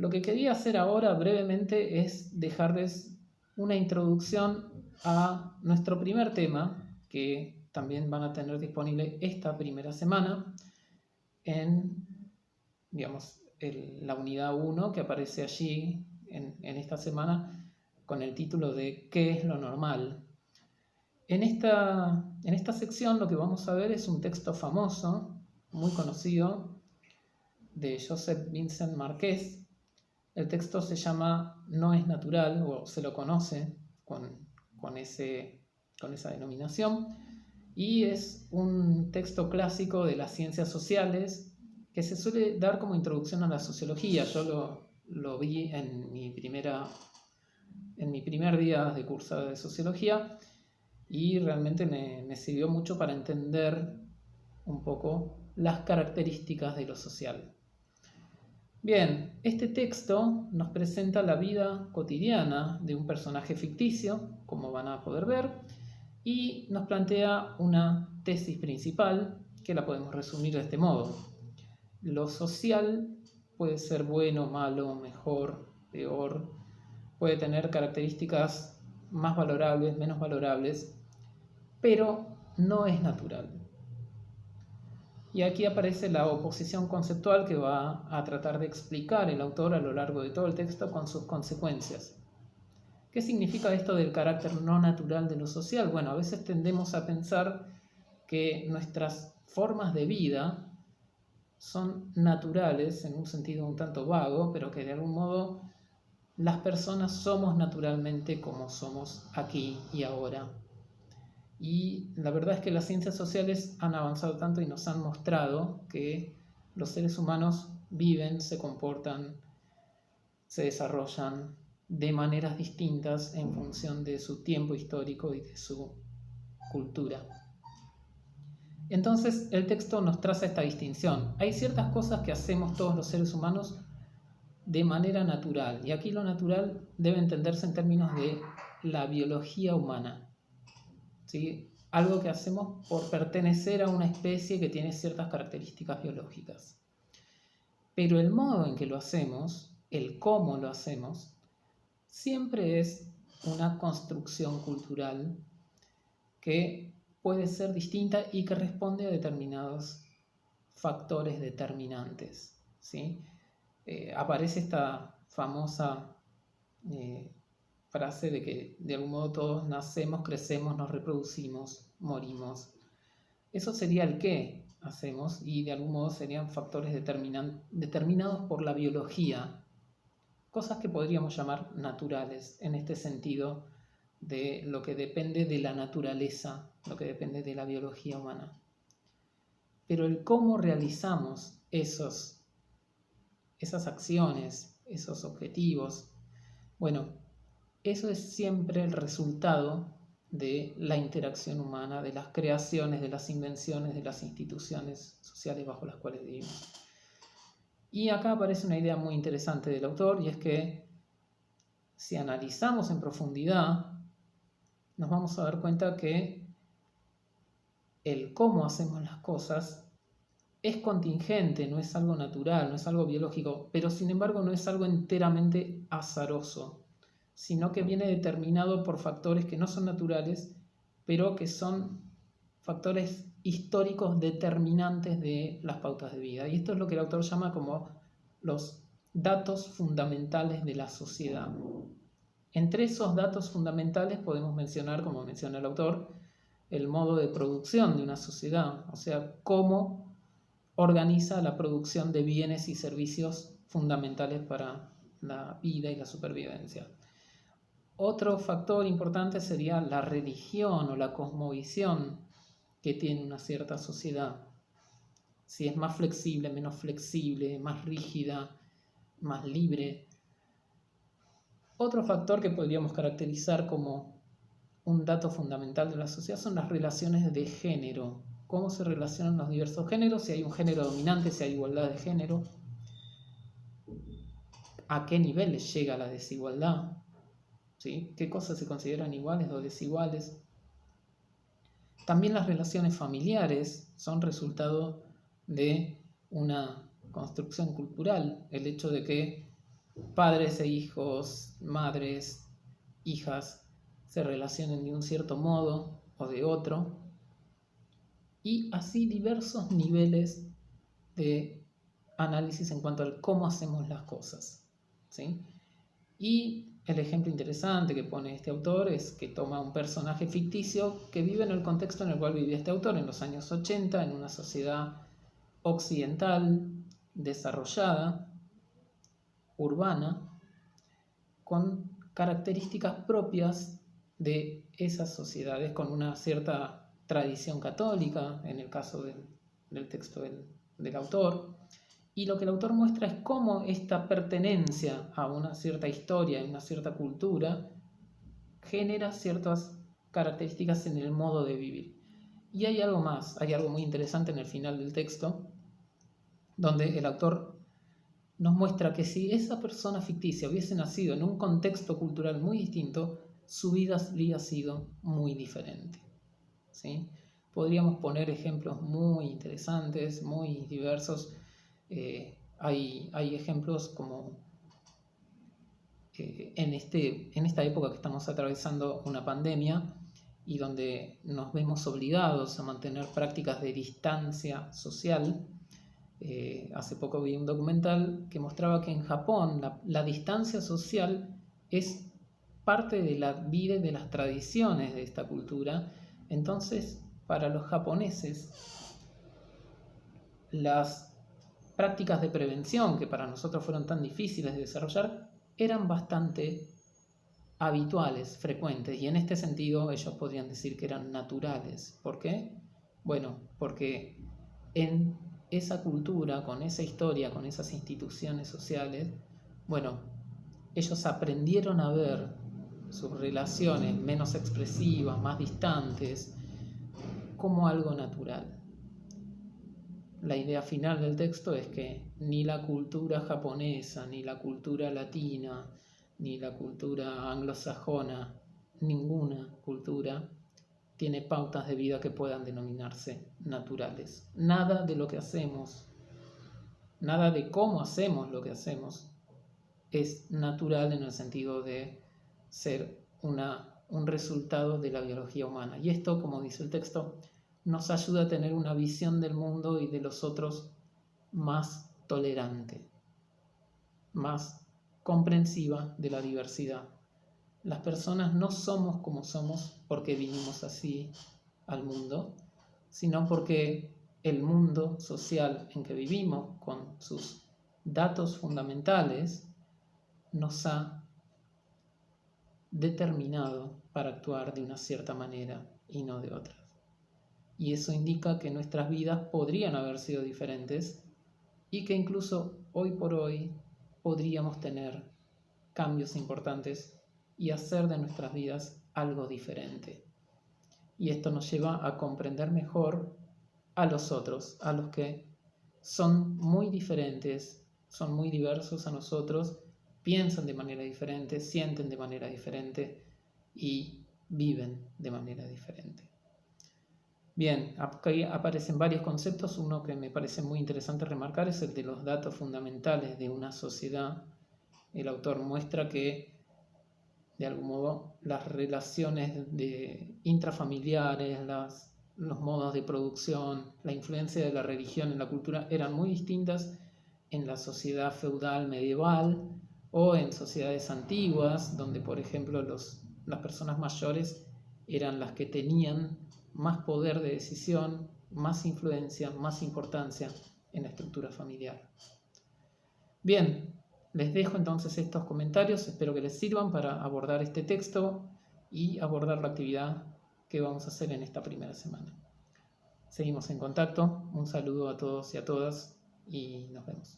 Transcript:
Lo que quería hacer ahora brevemente es dejarles una introducción a nuestro primer tema, que también van a tener disponible esta primera semana en, digamos, la unidad 1 que aparece allí en esta semana con el título de ¿Qué es lo normal? En esta sección lo que vamos a ver es un texto famoso, muy conocido, de Joseph Vincent Marqués. El texto se llama No es natural, o se lo conoce con esa denominación, y es un texto clásico de las ciencias sociales que se suele dar como introducción a la sociología. Yo lo vi en mi primer día de cursado de sociología y realmente me sirvió mucho para entender un poco las características de lo social. Bien, este texto nos presenta la vida cotidiana de un personaje ficticio, como van a poder ver, y nos plantea una tesis principal que la podemos resumir de este modo. Lo social puede ser bueno, malo, mejor, peor, puede tener características más valorables, menos valorables, pero no es natural. Y aquí aparece la oposición conceptual que va a tratar de explicar el autor a lo largo de todo el texto con sus consecuencias. ¿Qué significa esto del carácter no natural de lo social? Bueno, a veces tendemos a pensar que nuestras formas de vida son naturales en un sentido un tanto vago, pero que de algún modo las personas somos naturalmente como somos aquí y ahora. Y la verdad es que las ciencias sociales han avanzado tanto y nos han mostrado que los seres humanos viven, se comportan, se desarrollan de maneras distintas en función de su tiempo histórico y de su cultura. Entonces el texto nos traza esta distinción. Hay ciertas cosas que hacemos todos los seres humanos de manera natural, y aquí lo natural debe entenderse en términos de la biología humana. ¿Sí? Algo que hacemos por pertenecer a una especie que tiene ciertas características biológicas. Pero el modo en que lo hacemos, el cómo lo hacemos, siempre es una construcción cultural que puede ser distinta y que responde a determinados factores determinantes. ¿Sí? Aparece esta famosa frase de que de algún modo todos nacemos, crecemos, nos reproducimos, morimos. Eso sería el qué hacemos y de algún modo serían factores determinados por la biología, cosas que podríamos llamar naturales en este sentido de lo que depende de la naturaleza, lo que depende de la biología humana. Pero el cómo realizamos esas acciones, esos objetivos, bueno, eso es siempre el resultado de la interacción humana, de las creaciones, de las invenciones, de las instituciones sociales bajo las cuales vivimos. Y acá aparece una idea muy interesante del autor, y es que si analizamos en profundidad, nos vamos a dar cuenta que el cómo hacemos las cosas es contingente, no es algo natural, no es algo biológico, pero sin embargo no es algo enteramente azaroso, sino que viene determinado por factores que no son naturales, pero que son factores históricos determinantes de las pautas de vida. Y esto es lo que el autor llama como los datos fundamentales de la sociedad. Entre esos datos fundamentales podemos mencionar, como menciona el autor, el modo de producción de una sociedad, o sea, cómo organiza la producción de bienes y servicios fundamentales para la vida y la supervivencia. Otro factor importante sería la religión o la cosmovisión que tiene una cierta sociedad. Si es más flexible, menos flexible, más rígida, más libre. Otro factor que podríamos caracterizar como un dato fundamental de la sociedad son las relaciones de género. Cómo se relacionan los diversos géneros, si hay un género dominante, si hay igualdad de género. ¿A qué niveles llega la desigualdad? ¿Sí? ¿Qué cosas se consideran iguales o desiguales? También las relaciones familiares son resultado de una construcción cultural. El hecho de que padres e hijos, madres, hijas, se relacionen de un cierto modo o de otro, y así diversos niveles de análisis en cuanto al cómo hacemos las cosas, ¿sí? Y el ejemplo interesante que pone este autor es que toma un personaje ficticio que vive en el contexto en el cual vivía este autor en los años 80, en una sociedad occidental, desarrollada, urbana, con características propias de esas sociedades, con una cierta tradición católica, en el caso del texto del autor. Y lo que el autor muestra es cómo esta pertenencia a una cierta historia, a una cierta cultura, genera ciertas características en el modo de vivir. Y hay algo más, hay algo muy interesante en el final del texto, donde el autor nos muestra que si esa persona ficticia hubiese nacido en un contexto cultural muy distinto, su vida habría sido muy diferente, ¿sí? Podríamos poner ejemplos muy interesantes, muy diversos. Hay ejemplos como en esta época que estamos atravesando una pandemia y donde nos vemos obligados a mantener prácticas de distancia social. Hace poco vi un documental que mostraba que en Japón la distancia social es parte de la vida y de las tradiciones de esta cultura. Entonces, para los japoneses, las prácticas de prevención que para nosotros fueron tan difíciles de desarrollar eran bastante habituales, frecuentes, y en este sentido ellos podrían decir que eran naturales. ¿Por qué? Bueno, porque en esa cultura, con esa historia, con esas instituciones sociales, bueno, ellos aprendieron a ver sus relaciones menos expresivas, más distantes, como algo natural. La idea final del texto es que ni la cultura japonesa, ni la cultura latina, ni la cultura anglosajona, ninguna cultura tiene pautas de vida que puedan denominarse naturales. Nada de lo que hacemos, nada de cómo hacemos lo que hacemos es natural en el sentido de ser un resultado de la biología humana. Y esto, como dice el texto, nos ayuda a tener una visión del mundo y de los otros más tolerante, más comprensiva de la diversidad. Las personas no somos como somos porque vinimos así al mundo, sino porque el mundo social en que vivimos, con sus datos fundamentales, nos ha determinado para actuar de una cierta manera y no de otra. Y eso indica que nuestras vidas podrían haber sido diferentes y que incluso hoy por hoy podríamos tener cambios importantes y hacer de nuestras vidas algo diferente. Y esto nos lleva a comprender mejor a los otros, a los que son muy diferentes, son muy diversos a nosotros, piensan de manera diferente, sienten de manera diferente y viven de manera diferente. Bien, aquí aparecen varios conceptos. Uno que me parece muy interesante remarcar es el de los datos fundamentales de una sociedad. El autor muestra que, de algún modo, las relaciones intrafamiliares, los modos de producción, la influencia de la religión en la cultura eran muy distintas en la sociedad feudal medieval o en sociedades antiguas, donde, por ejemplo, las personas mayores eran las que tenían más poder de decisión, más influencia, más importancia en la estructura familiar. Bien, les dejo entonces estos comentarios, espero que les sirvan para abordar este texto y abordar la actividad que vamos a hacer en esta primera semana. Seguimos en contacto, un saludo a todos y a todas y nos vemos.